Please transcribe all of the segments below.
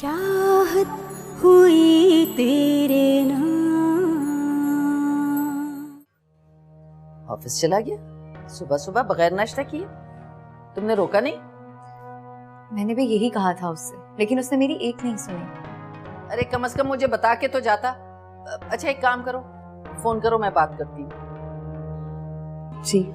चाहत हुई तेरे नाम। ऑफिस चला गया सुबह सुबह बगैर नाश्ता किए? तुमने रोका नहीं? मैंने भी यही कहा था उससे, लेकिन उसने मेरी एक नहीं सुनी। अरे कम से कम मुझे बता के तो जाता। अच्छा एक काम करो, फोन करो, मैं बात करती हूँ। जी।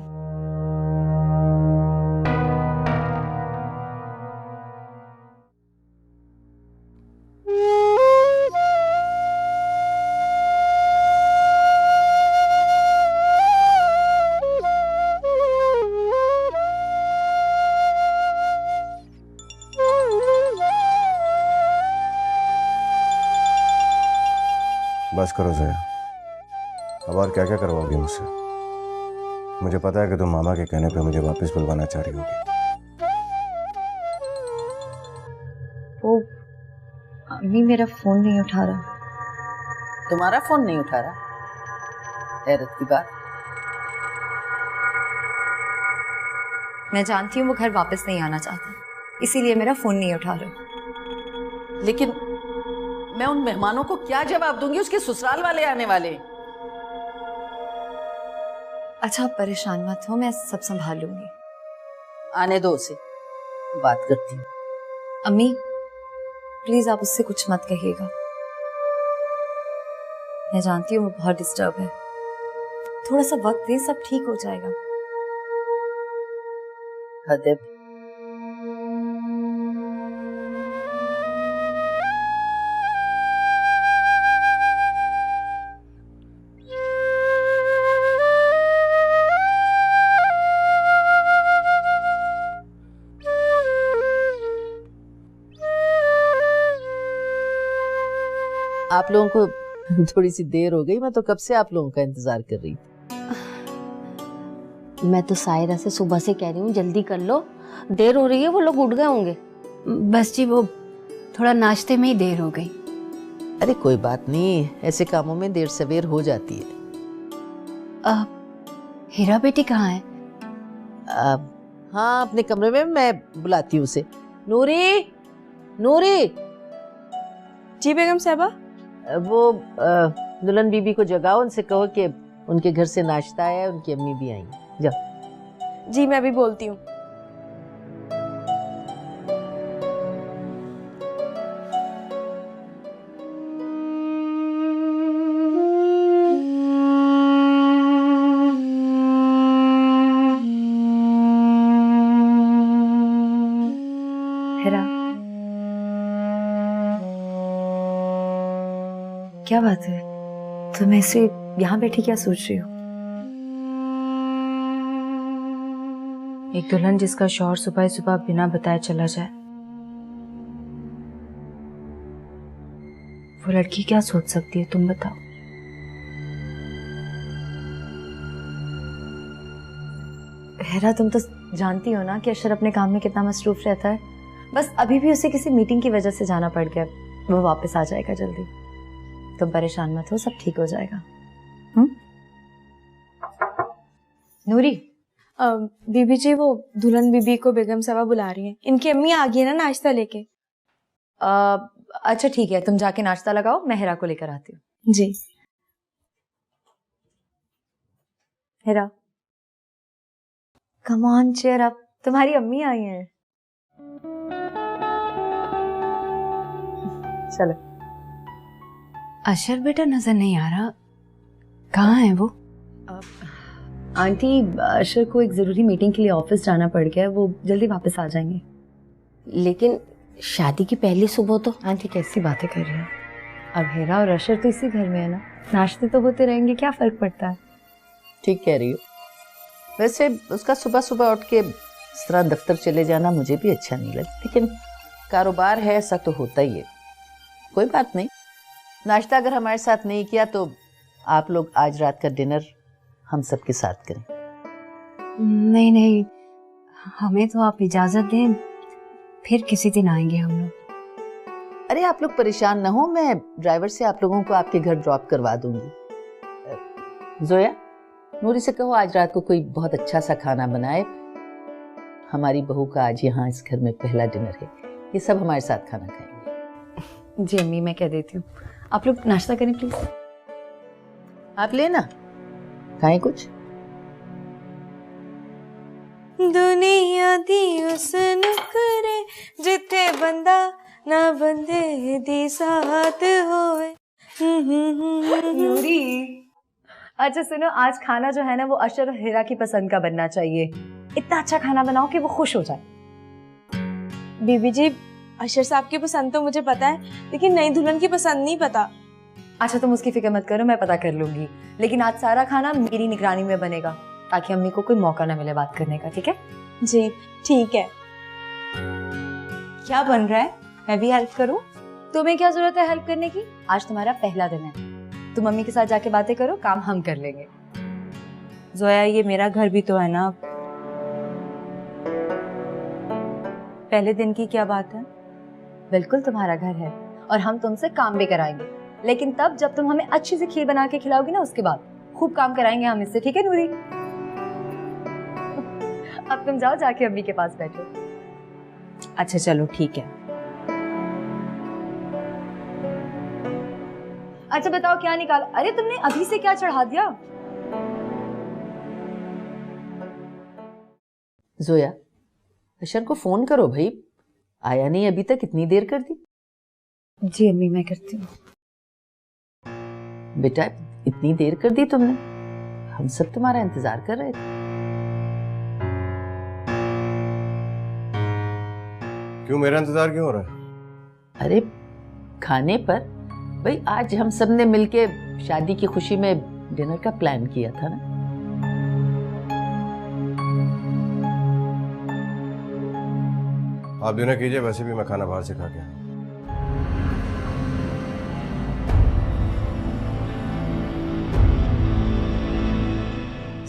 बस करो ज़या, अब और क्या क्या करवाओगी मुझसे? मुझे पता है कि तुम मामा के कहने पे मुझे वापस बुलवाना चाह रही होगी। वो अम्मी मेरा फोन नहीं उठा रहा। तुम्हारा फोन नहीं उठा रहा? हैरत की बात। मैं जानती हूँ वो घर वापस नहीं आना चाहता, इसीलिए मेरा फोन नहीं उठा रहा। लेकिन मैं उन मेहमानों को क्या जवाब दूंगी? उसके ससुराल वाले आने वाले। अच्छा आप परेशान मत हो, मैं सब संभाल लूंगी। आने दो उसे, बात करती हूँ। अम्मी प्लीज आप उससे कुछ मत कहिएगा। मैं जानती हूँ वो बहुत डिस्टर्ब है, थोड़ा सा वक्त दे, सब ठीक हो जाएगा। हद है। आप लोगों को थोड़ी सी देर हो गई, मैं तो कब से आप लोगों का इंतजार कर रही थी। मैं तो सायरा से सुबह से कह रही हूँ जल्दी कर लो, देर हो रही है, वो लोग उठ गए होंगे। बस जी वो थोड़ा नाश्ते में ही देर हो गई। अरे कोई बात नहीं, ऐसे कामों में देर सवेर हो जाती है। हीरा बेटी कहाँ है? हाँ अपने कमरे में, मैं बुलाती हूँ उसे। नूरी, नूरी। जी बेगम साहबा। वो दुल्हन बीबी को जगाओ, उनसे कहो कि उनके घर से नाश्ता आया, उनकी अम्मी भी आई। जाओ। जी मैं अभी बोलती हूँ। हेरा, क्या बात है? तुम ऐसे यहाँ बैठी क्या सोच रही हो? एक दुल्हन जिसका शौहर सुबह सुबह बिना बताए चला जाए, वो लड़की क्या सोच सकती है, तुम बताओ। हेरा तुम तो जानती हो ना कि अशर अपने काम में कितना मसरूफ रहता है। बस अभी भी उसे किसी मीटिंग की वजह से जाना पड़ गया, वो वापस आ जाएगा जल्दी। तुम परेशान मत हो, सब ठीक हो जाएगा। नूरी। बीबी जी वो दुल्हन बीबी को बेगम साहबा बुला रही हैं, इनकी अम्मी आ गई है ना नाश्ता लेके। अच्छा ठीक है, तुम जाके नाश्ता लगाओ, मैं हेरा को लेकर आती हूँ। जी। Hira come on cheer up, तुम्हारी अम्मी आई हैं। चलो। अशर बेटा नजर नहीं आ रहा, कहाँ है वो? आंटी अशर को एक जरूरी मीटिंग के लिए ऑफिस जाना पड़ गया है, वो जल्दी वापस आ जाएंगे। लेकिन शादी की पहली सुबह तो। आंटी कैसी बातें कर रही है? अब हेरा और अशर तो इसी घर में है ना, नाश्ते तो होते रहेंगे, क्या फर्क पड़ता है। ठीक कह रही हो। वैसे उसका सुबह सुबह उठ के इस तरह दफ्तर चले जाना मुझे भी अच्छा नहीं लगता, लेकिन कारोबार है, ऐसा तो होता ही है। कोई बात नहीं, नाश्ता अगर हमारे साथ नहीं किया तो आप लोग आज रात का डिनर हम सबके साथ करें। नहीं नहीं, हमें तो आप इजाजत दें, फिर किसी दिन आएंगे हम लोग। अरे आप लोग परेशान ना हो, मैं ड्राइवर से आप लोगों को आपके घर ड्रॉप करवा दूंगी। जोया, नूरी से कहो आज रात को कोई बहुत अच्छा सा खाना बनाए, हमारी बहू का आज यहाँ इस घर में पहला डिनर है, ये सब हमारे साथ खाना खाएंगे। जी अम्मी, मैं कह देती हूँ। आप लोग नाश्ता करें प्लीज। आप लेना, खाएं कुछ। दुनिया दी उस नुकरे जिथे बंदा ना बंदे दी साथ होए। नूरी, अच्छा सुनो, आज खाना जो है ना वो अशर और हिरा की पसंद का बनना चाहिए। इतना अच्छा खाना बनाओ कि वो खुश हो जाए। बीबी जी, अशर साहब की पसंद तो मुझे पता है, लेकिन नई दुल्हन की पसंद नहीं पता। अच्छा तुम उसकी फिक्र मत करो, मैं पता कर लूंगी। लेकिन आज सारा खाना मेरी निगरानी में बनेगा, ताकि अम्मी को कोई मौका ना मिले बात करने का, ठीक है? जी ठीक है। क्या बन रहा है? मैं भी हेल्प करूं? तुम्हें क्या जरूरत है हेल्प करने की? आज तुम्हारा पहला दिन है, तुम मम्मी के साथ जाके बातें करो, काम हम कर लेंगे। जोया, ये मेरा घर भी तो है ना। पहले दिन की क्या बात है? बिल्कुल तुम्हारा घर है और हम तुमसे काम भी कराएंगे, लेकिन तब जब तुम हमें अच्छी सी खीर बना के खिलाओगी ना, उसके बाद खूब काम कराएंगे हम इससे, ठीक है नूरी? अब तुम जाओ, जाके अम्मी के पास बैठो। अच्छा चलो ठीक है। अच्छा बताओ क्या निकाला? अरे तुमने अभी से क्या चढ़ा दिया? जोया, अशर को फोन करो भाई, आया नहीं अभी तक, इतनी देर कर दी। जी अम्मी, मैं करती हूँ। बेटा इतनी देर कर दी तुमने, हम सब तुम्हारा इंतजार कर रहे थे। क्यों, मेरा इंतजार क्यों हो रहा है? अरे खाने पर भाई, आज हम सब ने मिलके शादी की खुशी में डिनर का प्लान किया था ना। आप डिनर कीजिए, वैसे भी मैं खाना बाहर से खा के आया।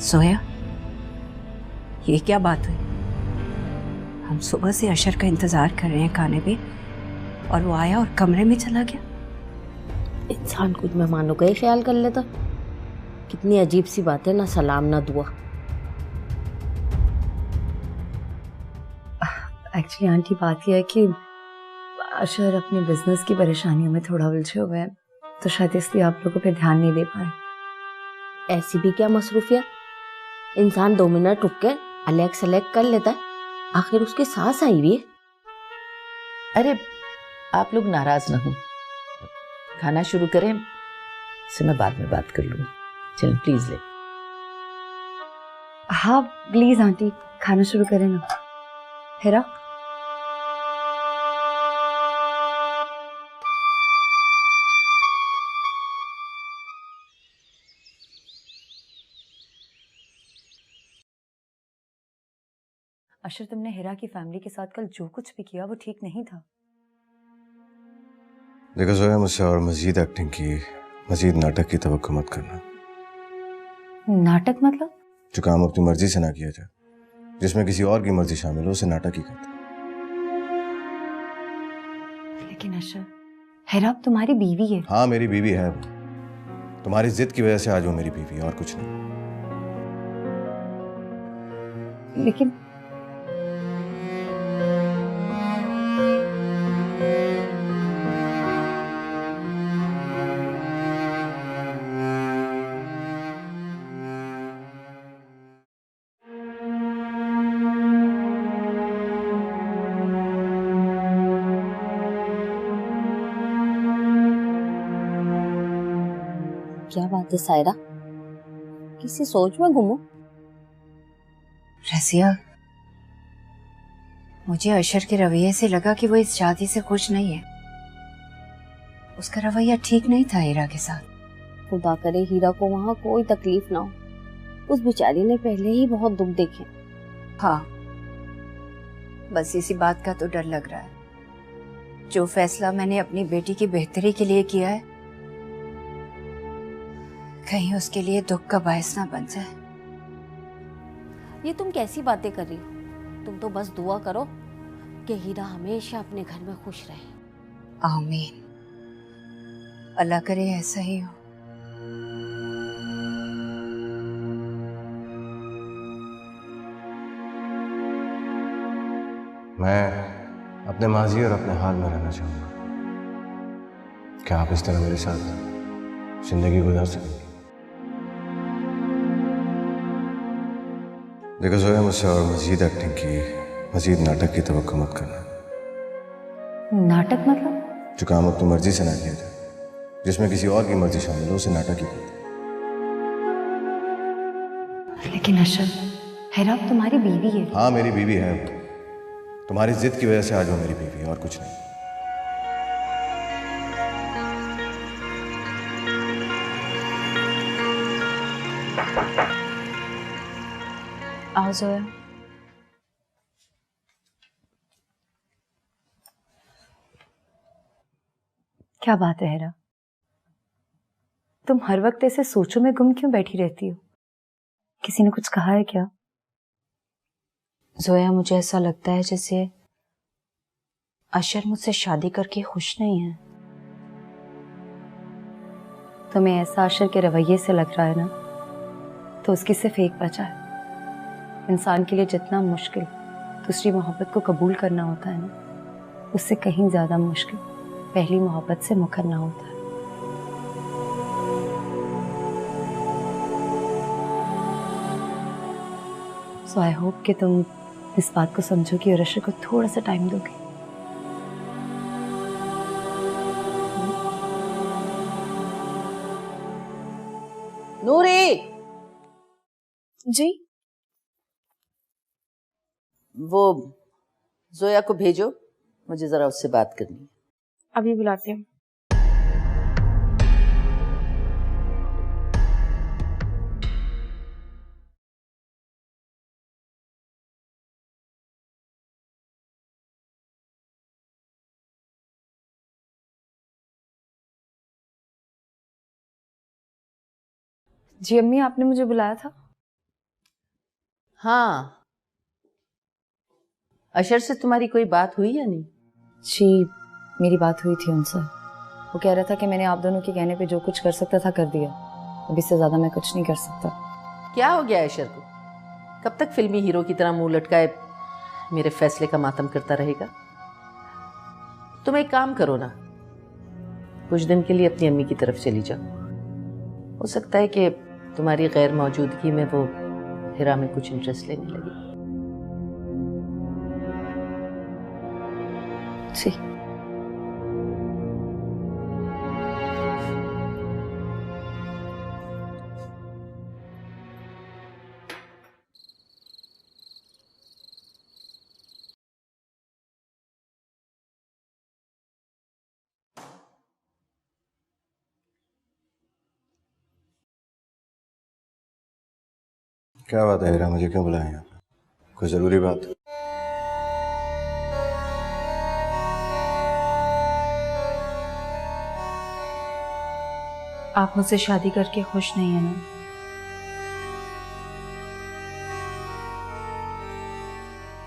सोया, ये क्या बात हुई? हम सुबह से अशर का इंतजार कर रहे हैं खाने पे, और वो आया और कमरे में चला गया। इंसान कुछ मेहमानों का ही ख्याल कर लेता। कितनी अजीब सी बात है, ना सलाम ना दुआ। एक्चुअली आंटी, बात यह है कि अशर अपने बिजनेस की परेशानियों में थोड़ा उलझे हुए हैं, तो शायद इसलिए आप लोगों पे ध्यान नहीं दे पाए। ऐसी भी क्या मसरूफियत, इंसान 2 मिनट रुक के अलग सलेक्ट कर लेता है। आखिर उसकी सांस आई हुई है। अरे आप लोग नाराज ना हो, खाना शुरू करें, इससे मैं बाद में बात कर लूंगी। चलो प्लीज ले। हाँ प्लीज आंटी, खाना शुरू करें ना। हेरा, अशर, तुमने हिरा की फैमिली के साथ कल जो कुछ भी किया वो ठीक नहीं था। देखो जोया, मुझसे और मजीद एक्टिंग की, मजीद नाटक की तवक्को मत करना। नाटक मतलब? जो काम अपनी मर्जी से ना किया जाए, जिसमें किसी और की मर्जी शामिल हो, उसे नाटक ही कहते हैं। लेकिन अशर, हिरा अब तुम्हारी बीवी है। हाँ मेरी बीवी है वो, तुम्हारी जिद की वजह से आज वो मेरी बीवी है, और कुछ नहीं। लेकिन क्या बात है सायरा, किसी सोच में गुमो? रसिया, मुझे अशर के रवैये से लगा कि वो इस शादी से खुश नहीं है। उसका रवैया ठीक नहीं था हीरा के साथ। खुदा करे हीरा को वहाँ कोई तकलीफ ना हो, उस बेचारी ने पहले ही बहुत दुख देखे। हाँ, बस इसी बात का तो डर लग रहा है। जो फैसला मैंने अपनी बेटी की बेहतरी के लिए किया है, कहीं उसके लिए दुख का बायस ना बन जाए। ये तुम कैसी बातें कर रही हो? तुम तो बस दुआ करो कि हीरा हमेशा अपने घर में खुश रहे। आमीन, अल्लाह करे ऐसा ही हो। मैं अपने माजी और अपने हाल में रहना चाहूंगा। क्या आप इस तरह मेरे साथ जिंदगी गुजार सकेंगे? देखो जोया, मुझसे और मजीद एक्टिंग की, मजीद नाटक की तवक्को मत करना। नाटक मतलब? जो काम अपनी मर्जी से ना किया जाए, जिसमें किसी और की मर्जी शामिल हो, उसे नाटक ही कहते हैं। लेकिन अशर, हेरा तुम्हारी बीवी है। हाँ मेरी बीवी है, तुम्हारी जिद की वजह से आज वो मेरी बीवी है, और कुछ नहीं। आओ जोया। क्या बात है हेरा, तुम हर वक्त ऐसे सोचों में गुम क्यों बैठी रहती हो? किसी ने कुछ कहा है क्या? जोया, मुझे ऐसा लगता है जैसे अशर मुझसे शादी करके खुश नहीं है। तुम्हें ऐसा अशर के रवैये से लग रहा है ना, तो उसकी सिर्फ एक वजह है। इंसान के लिए जितना मुश्किल दूसरी मोहब्बत को कबूल करना होता है ना, उससे कहीं ज्यादा मुश्किल पहली मोहब्बत से मुकरना होता है। सो आई होप कि तुम इस बात को समझोगी और अशर को थोड़ा सा टाइम दोगी। नूरी, जी। वो जोया को भेजो, मुझे जरा उससे बात करनी है। अभी बुलाती हूँ। जी अम्मी, आपने मुझे बुलाया था? हाँ, अशर से तुम्हारी कोई बात हुई या नहीं? जी मेरी बात हुई थी उनसे। वो कह रहा था कि मैंने आप दोनों के कहने पे जो कुछ कर सकता था कर दिया, अब इससे ज्यादा मैं कुछ नहीं कर सकता। क्या हो गया अशर को? कब तक फिल्मी हीरो की तरह मुंह लटकाए मेरे फैसले का मातम करता रहेगा? तुम एक काम करो ना, कुछ दिन के लिए अपनी अम्मी की तरफ चली जाओ। हो सकता है कि तुम्हारी गैर मौजूदगी में वो हिरा में कुछ इंटरेस्ट लेने लगे। जी। क्या बात है हीरा, मुझे क्यों बुलाया यहाँ पे? कोई जरूरी बात? आप मुझसे शादी करके खुश नहीं है ना?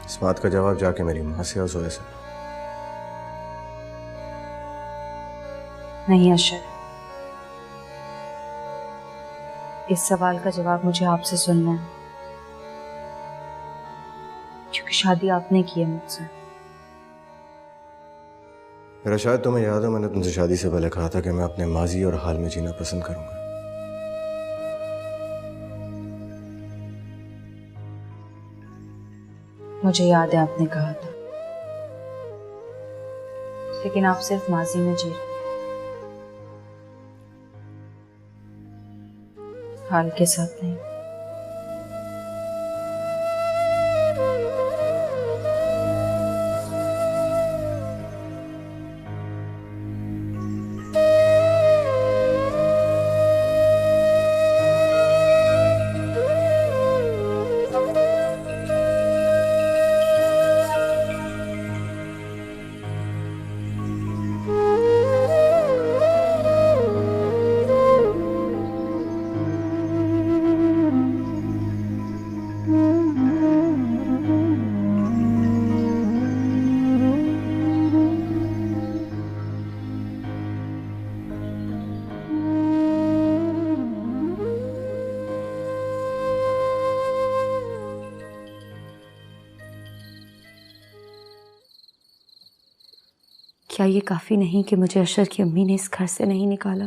इस बात का जवाब जाके मेरी माँ से और जोया से। नहीं अशर, इस सवाल का जवाब मुझे आपसे सुनना है, क्योंकि शादी आपने की है मुझसे। मेरा शायद तुम्हें याद हो, मैंने तुमसे शादी से पहले कहा था कि मैं अपने माजी और हाल में जीना पसंद करूंगा। मुझे याद है आपने कहा था, लेकिन आप सिर्फ माजी में जी रहे हैं, हाल के साथ नहीं। क्या ये काफ़ी नहीं कि मुझे अशर की अम्मी ने इस घर से नहीं निकाला,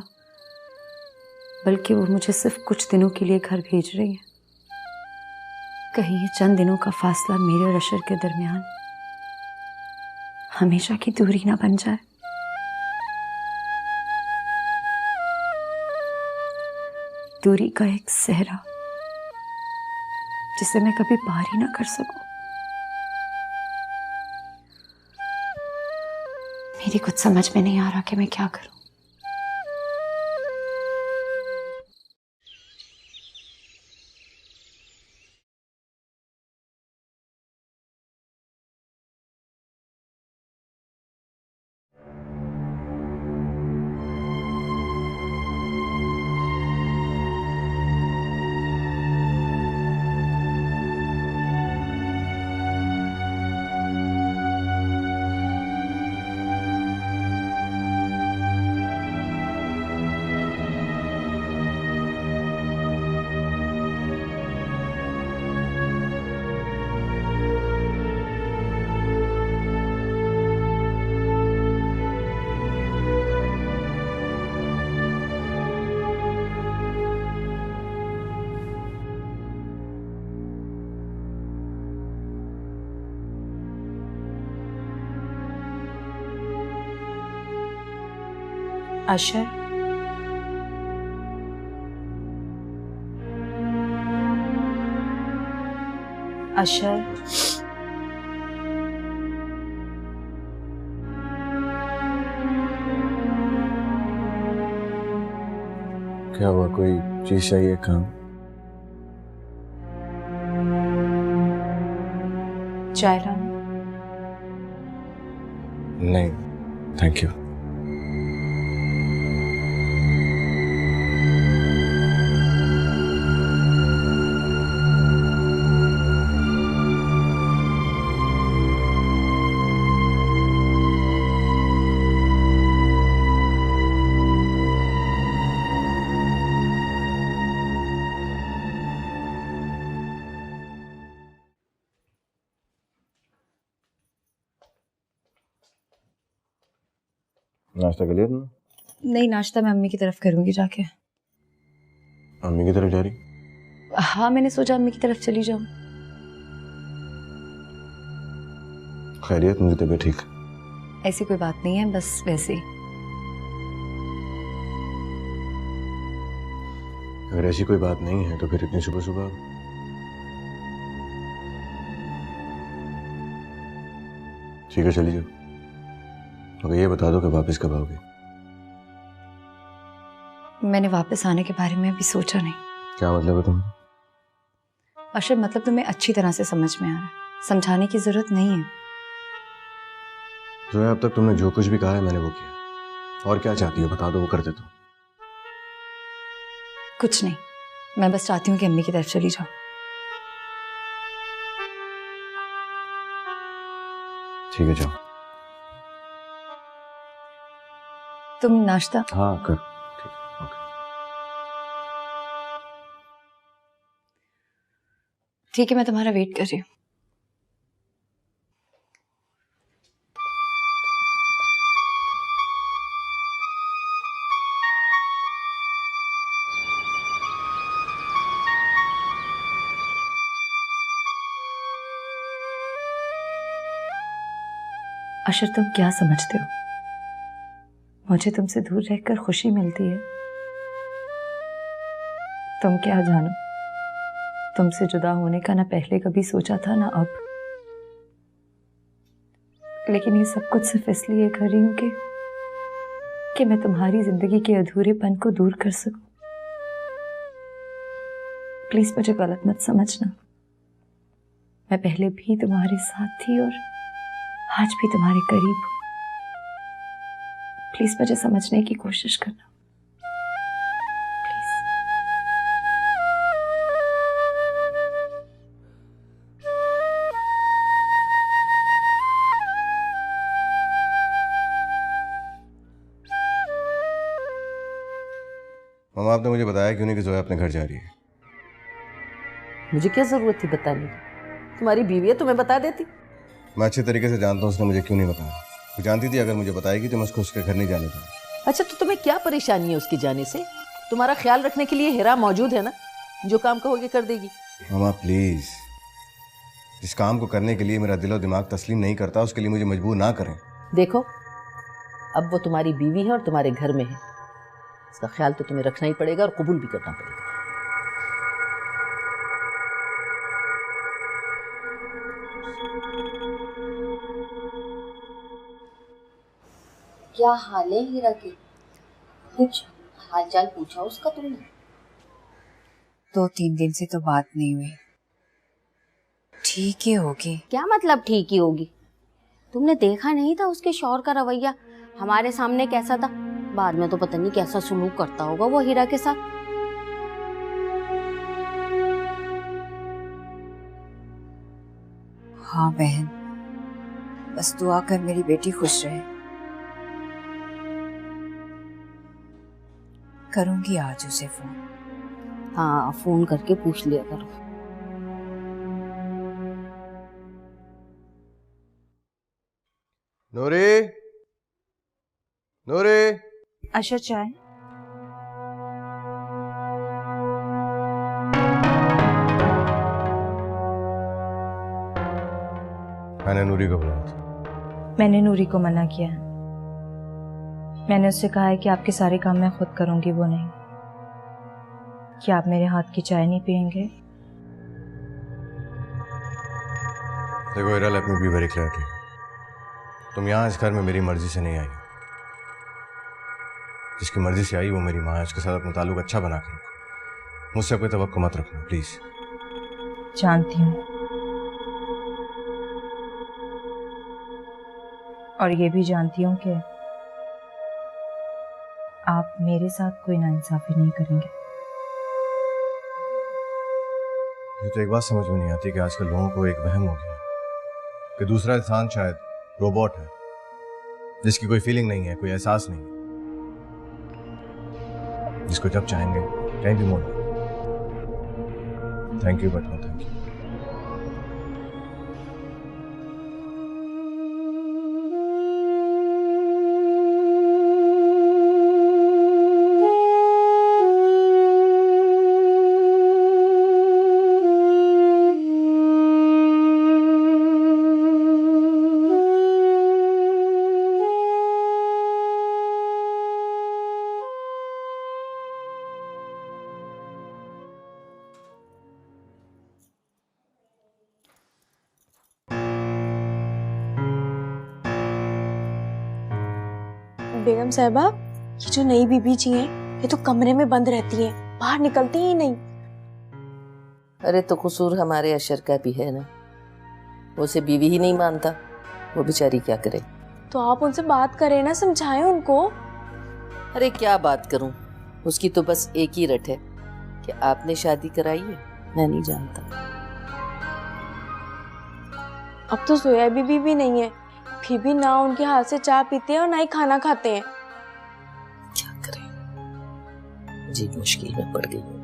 बल्कि वो मुझे सिर्फ कुछ दिनों के लिए घर भेज रही हैं। कहीं ये चंद दिनों का फासला मेरे और अशर के दरमियान हमेशा की दूरी ना बन जाए। दूरी का एक सहरा जिसे मैं कभी पार ही ना कर सकूं। मेरी कुछ समझ में नहीं आ रहा कि मैं क्या करूं। अशर, अशर, क्या हुआ? कोई चीज चाहिए? काम? चाय लाना? नहीं, थैंक यू। नाश्ता कर लिया तुमने? नहीं, नाश्ता मैं अम्मी की तरफ करूंगी जाके। अम्मी की तरफ जा रही? हाँ, मैंने सोचा अम्मी की तरफ चली जाऊं। खैरियत? मुझे तबीयत ठीक? ऐसी कोई बात नहीं है, बस वैसे ही। अगर ऐसी कोई बात नहीं है तो फिर इतनी सुबह सुबह? ठीक है, चली जाओ। मगर ये बता दो कि वापस कब आओगे? मैंने वापस आने के बारे में अभी सोचा नहीं। क्या मतलब है तुम्हें? अशर, मतलब तुम्हें अच्छी तरह से समझ में आ रहा है, समझाने की जरूरत नहीं है। जो है, अब तक तुमने जो कुछ भी कहा है मैंने वो किया। और क्या चाहती हो बता दो, वो कर देता हूं। कुछ नहीं, मैं बस चाहती हूँ कि अम्मी की तरफ चली जाओ। ठीक है, जाओ। तुम नाश्ता? हाँ, कर। ठीक है, ओके। ठीक है, मैं तुम्हारा वेट कर रही हूँ। अशर, तुम क्या समझते हो? मुझे तुमसे दूर रहकर खुशी मिलती है। तुम क्या जानो, तुमसे जुदा होने का ना पहले कभी सोचा था ना अब। लेकिन ये सब कुछ सिर्फ इसलिए कर रही हूं कि मैं तुम्हारी जिंदगी के अधूरेपन को दूर कर सकूं। प्लीज मुझे गलत मत समझना। मैं पहले भी तुम्हारे साथ थी और आज भी तुम्हारे करीब हूं। प्लीज मुझे समझने की कोशिश करना, प्लीज। मामा, आपने मुझे बताया क्यों नहीं कि जोया अपने घर जा रही है? मुझे क्या जरूरत थी बताने की? तुम्हारी बीवी है, तुम्हें बता देती। मैं अच्छे तरीके से जानता हूँ उसने मुझे क्यों नहीं बताया। वो जानती थी अगर मुझे बताएगी तो मैं उसको उसके घर नहीं जाने दूंगा। अच्छा, तो तुम्हें क्या परेशानी है उसके जाने से? तुम्हारा ख्याल रखने के लिए हिरा मौजूद है ना, जो काम कहोगे कर देगी। मामा प्लीज, जिस काम को करने के लिए मेरा दिलो दिमाग तस्लीम नहीं करता उसके लिए मुझे मजबूर ना करें। देखो, अब वो तुम्हारी बीवी है और तुम्हारे घर में है, इसका ख्याल तो तुम्हें रखना ही पड़ेगा और कबूल भी करना पड़ेगा। क्या हाल है हीरा के? कुछ हालचाल पूछा उसका तुमने? 2-3 दिन से तो बात नहीं हुई। ठीक ही होगी। क्या मतलब ठीक ही होगी? तुमने देखा नहीं था उसके शौहर का रवैया हमारे सामने कैसा था? बाद में तो पता नहीं कैसा सुलूक करता होगा वो हीरा के साथ। हाँ बहन, बस दुआ कर मेरी बेटी खुश रहे। करूंगी आज उसे फोन। हाँ, फोन करके पूछ लिया करो। नूरी, नूरी। अच्छा, चाय? मैंने नूरी को बुलाया था। मैंने नूरी को मना किया। मैंने उससे कहा है कि आपके सारे काम मैं खुद करूंगी, वो नहीं। क्या आप मेरे हाथ की चाय नहीं पियेंगे? देखो Hira, let me be very clear to you. तुम यहाँ इस घर में मेरी मर्जी से नहीं आई। जिसकी मर्जी से आई वो मेरी माँ है, उसके साथ अपना ताल्लुक अच्छा बना के रखो। मुझसे कोई तवक्को मत रखना प्लीज। जानती हूँ, और ये भी जानती हूँ कि आप मेरे साथ कोई नाइंसाफी नहीं करेंगे। मुझे तो एक बात समझ में नहीं आती कि आजकल लोगों को एक वहम हो गया कि दूसरा इंसान शायद रोबोट है, जिसकी कोई फीलिंग नहीं है, कोई एहसास नहीं है, जिसको जब चाहेंगे कहीं भी मोड़ देंगे। Thank you but no thank you. बेगम साहिबा, ये जो नई बीबी जी हैं, ये तो कमरे में बंद रहती हैं, बाहर निकलती ही नहीं। अरे तो कसूर हमारे अशर का भी है ना, वो उसे बीवी ही नहीं मानता, वो बेचारी क्या करे। तो आप उनसे बात करें ना, समझाएं उनको। अरे क्या बात करूं, उसकी तो बस एक ही रट है कि आपने शादी कराई है, मैं नहीं जानता। अब तो सोया बीबी भी नहीं है, फिर भी ना उनके हाथ से चाय पीते हैं और ना ही खाना खाते हैं। क्या करें, जी मुश्किल में पड़ गई हूं।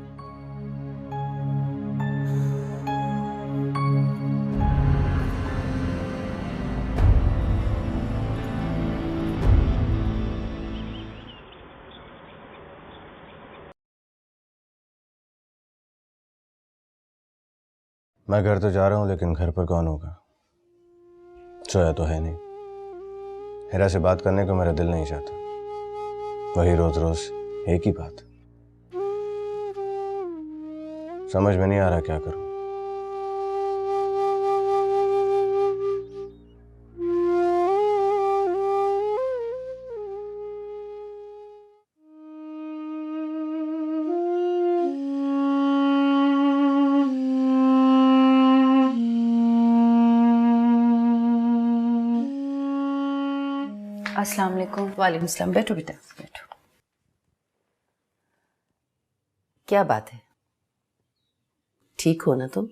मैं घर तो जा रहा हूँ, लेकिन घर पर कौन होगा? सोया तो है नहीं। हीरा से बात करने को मेरा दिल नहीं चाहता, वही रोज रोज एक ही बात। समझ में नहीं आ रहा क्या करूं। अस्सलाम वालेकुम। वालेकुम सलाम। बैठो बेटा, बैठो। क्या बात है, ठीक हो ना तुम?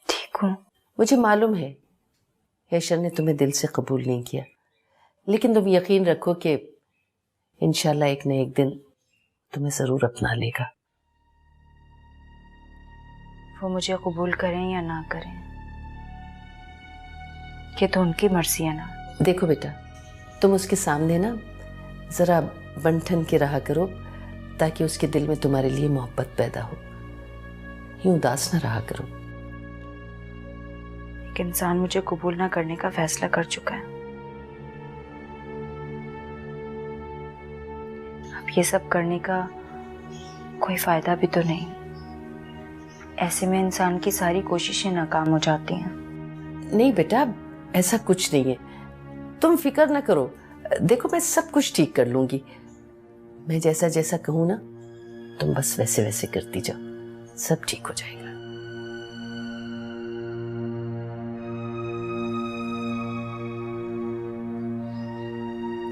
ठीक हूँ। मुझे मालूम है हेशर ने तुम्हें दिल से कबूल नहीं किया, लेकिन तुम यकीन रखो कि इंशाल्लाह एक न एक दिन तुम्हें जरूर अपना लेगा। वो मुझे कबूल करें या ना करें, ये तो उनकी मर्जी है ना। देखो बेटा, तुम उसके सामने ना जरा बंठन के रहा करो ताकि उसके दिल में तुम्हारे लिए मोहब्बत पैदा हो। यूं उदास ना रहा करो। एक इंसान मुझे कबूल ना करने का फैसला कर चुका है। अब ये सब करने का कोई फायदा भी तो नहीं। ऐसे में इंसान की सारी कोशिशें नाकाम हो जाती हैं। नहीं बेटा, ऐसा कुछ नहीं है, तुम फिक्र ना करो। देखो मैं सब कुछ ठीक कर लूंगी। मैं जैसा जैसा कहूं ना, तुम बस वैसे वैसे करती जाओ, सब ठीक हो जाएगा।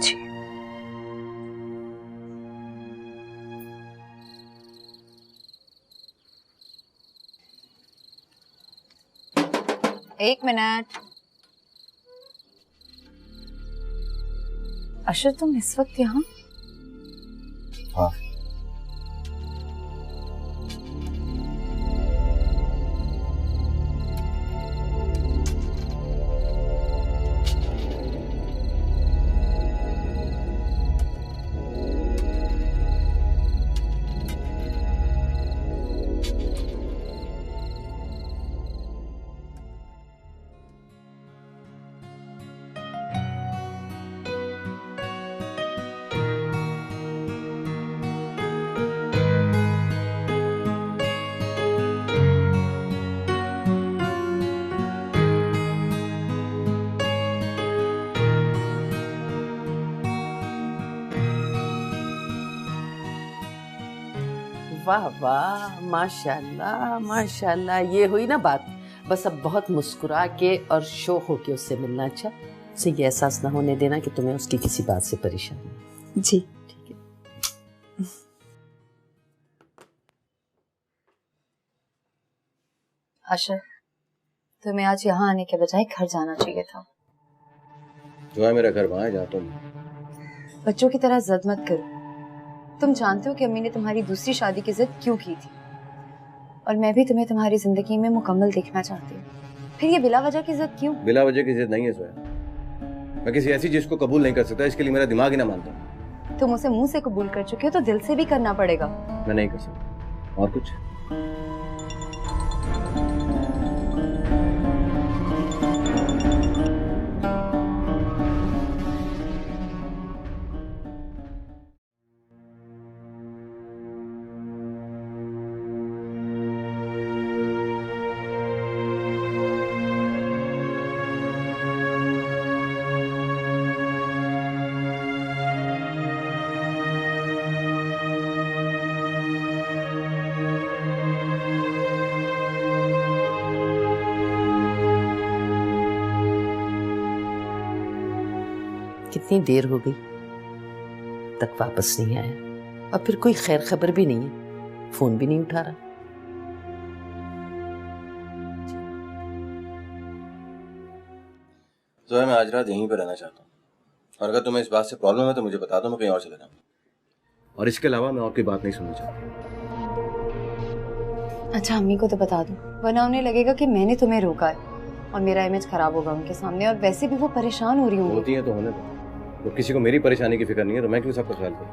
जी। एक मिनट। अशर, तुम इस वक्त यहाँ? हाँ। वाह वाह, माशाल्लाह माशाल्लाह। ये हुई ना बात। बस अब बहुत मुस्कुरा के और शो होके उससे मिलना। अच्छा, उसे ये एहसास ना होने देना कि तुम्हें उसकी किसी बात से परेशानी है। जी ठीक है। अशर, तुम्हें आज यहाँ आने के बजाय घर जाना चाहिए था। जो है मेरा घर वहां है जहाँ तुम। बच्चों की तरह जिद मत करो। तुम जानते हो कि अम्मी ने तुम्हारी दूसरी शादी की जिद क्यों की थी, और मैं भी तुम्हें तुम्हारी जिंदगी में मुकम्मल देखना चाहती हूँ। फिर ये बिला वजह की जिद क्यों? बिला वजह की जिद नहीं है सोया। मैं किसी ऐसी चीज को कबूल नहीं कर सकता, इसके लिए मेरा दिमाग ही ना मानता। तुम उसे मुंह से कबूल कर चुके हो तो दिल से भी करना पड़ेगा। मैं नहीं कर सकता। और कुछ? कितनी देर हो गई, तक वापस नहीं आया। और फिर कोई खैर खबर भी नहीं है, फोन भी नहीं उठा रहा। तो मैं आज रात यहीं पर रहना चाहता हूँ, और अगर तुम्हें इस बात से प्रॉब्लम है तो मुझे बता दो, मैं कहीं और चला जाऊंगा। और इसके अलावा मैं और कोई बात नहीं सुनना चाहता। अच्छा, अम्मी को तो बता दो, वरना उन्हें लगेगा कि मैंने तुम्हें रोका है और मेरा इमेज खराब होगा उनके सामने, और वैसे भी वो परेशान हो रही होंगी। होती है तो होने दो। तो किसी को मेरी परेशानी की फिक्र नहीं है तो मैं क्यों सबका ख्याल करूँ?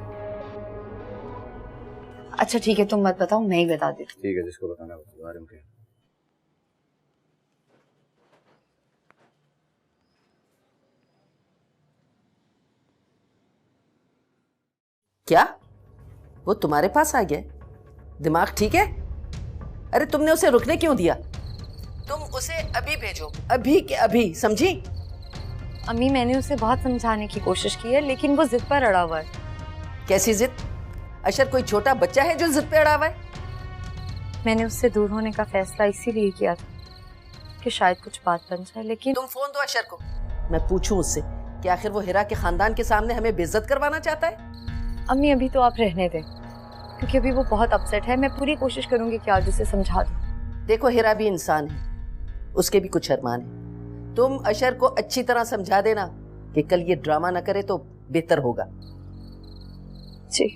अच्छा ठीक है, तुम मत बताओ, मैं ही बता देती हूँ। ठीक है, जिसको बताना बता, बारे में क्या वो तुम्हारे पास आ गया? दिमाग ठीक है? अरे तुमने उसे रुकने क्यों दिया? तुम उसे अभी भेजो, अभी के अभी, समझी? अम्मी, मैंने उसे बहुत समझाने की कोशिश की है, लेकिन वो जिद पर अड़ा हुआ है। कैसी जिद? अशर कोई छोटा बच्चा है जो जिद पे अड़ा हुआ है? मैंने उससे दूर होने का फैसला इसीलिए किया था कि शायद कुछ बात बन जाए, लेकिन तुम फोन दो अशर को, मैं पूछूं उससे कि आखिर वो हिरा के खानदान के सामने हमें बेइज्जत करवाना चाहता है? अम्मी अभी तो आप रहने दें, क्योंकि अभी वो बहुत अपसेट है। मैं पूरी कोशिश करूंगी कि आज उसे समझा दूं। देखो, हिरा भी इंसान है, उसके भी कुछ अरमान है। तुम अशर को अच्छी तरह समझा देना कि कल ये ड्रामा ना करे तो बेहतर होगा। जी।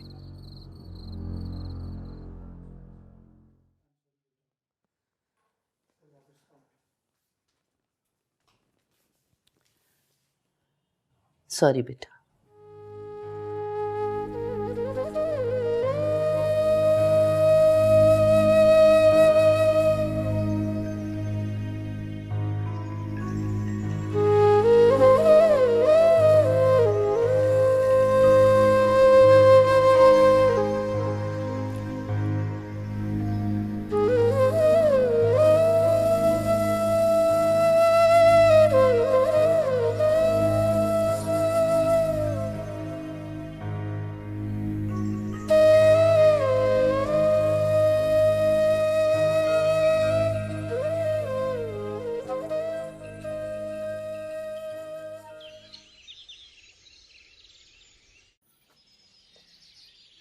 सॉरी बेटा।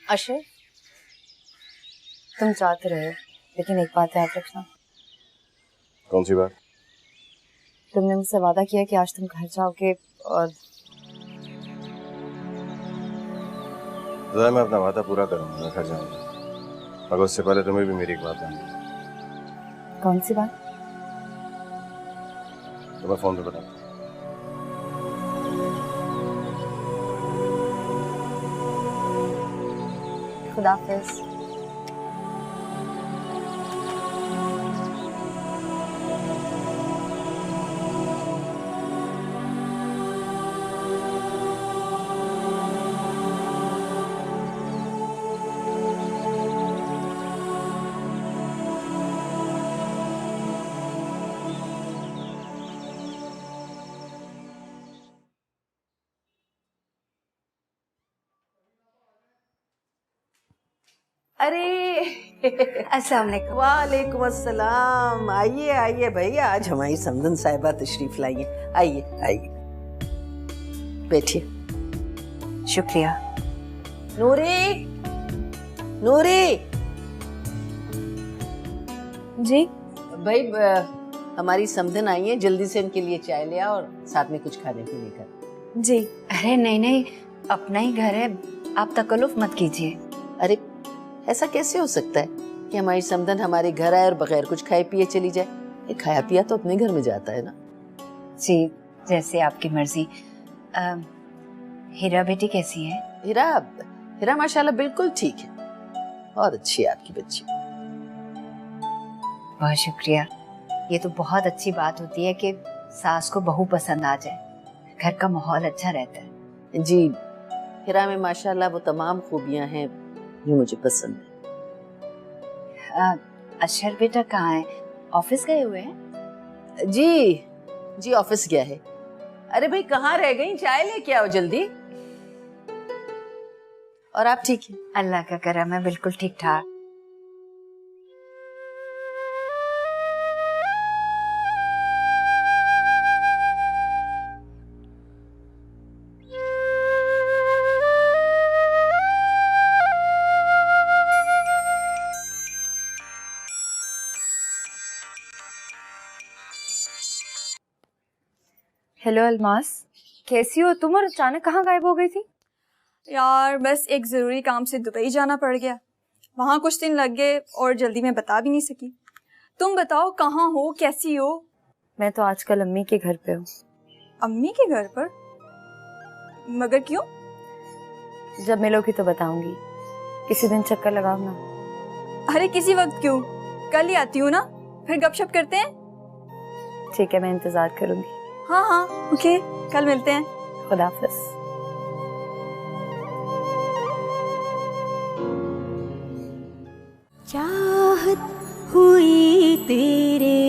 अशर, तुम जाते रहे, लेकिन एक बात याद रखना। कौन सी बात? तुमने मुझसे वादा किया कि आज तुम घर जाओगे और मैं अपना वादा पूरा करूंगा, मैं घर जाऊंगा, मगर उससे पहले तुम्हें भी मेरी एक बात जाननी। कौन सी बात? तुम्हें फोन पे बता। खुदाफिज। अरे अस्सलाम वालेकुम। वालेकुम अस्सलाम। आइए आइए भैया, आज हमारी समदन साहिबा तशरीफ लाई है। आइए आइए, बैठिए। शुक्रिया। नूरी, नूरी जी भाई, हमारी समदन आई है, जल्दी से इनके लिए चाय ले आओ और साथ में कुछ खाने पीने का। जी। अरे नहीं नहीं, अपना ही घर है, आप तकल्लुफ मत कीजिए। अरे ऐसा कैसे हो सकता है कि हमारी समदन हमारे घर आए और बगैर कुछ खाए पिए चली जाए? ये खाया पिया तो अपने घर में जाता है ना। जी, जैसे आपकी मर्जी। हीरा बेटी कैसी है? हीरा, हीरा माशाल्लाह बिल्कुल ठीक है, बहुत अच्छी है आपकी बच्ची। बहुत शुक्रिया। ये तो बहुत अच्छी बात होती है कि सास को बहू पसंद आ जाए, घर का माहौल अच्छा रहता है। जी, हीरा में माशाल्लाह वो तमाम खूबियां हैं जो मुझे पसंद है। अशर बेटा कहाँ है? ऑफिस गए हुए हैं? जी जी, ऑफिस गया है। अरे भाई कहाँ रह गई, चाय लेके आओ जल्दी। और आप ठीक है? अल्लाह का करम है, बिल्कुल ठीक ठाक। हेलो अलमास, कैसी हो तुम? और अचानक कहाँ गायब हो गई थी? यार बस एक ज़रूरी काम से दुबई जाना पड़ गया, वहाँ कुछ दिन लग गए और जल्दी में बता भी नहीं सकी। तुम बताओ कहाँ हो, कैसी हो? मैं तो आजकल अम्मी के घर पे हूँ। अम्मी के घर पर? मगर क्यों? जब मिलोगी तो बताऊंगी, किसी दिन चक्कर लगाओ ना। अरे किसी वक्त क्यों, कल ही आती हूँ ना, फिर गपशप करते हैं। ठीक है, मैं इंतजार करूंगी। हाँ हाँ ओके, कल मिलते हैं। खुदा हाफिज़। चाहत हुई तेरे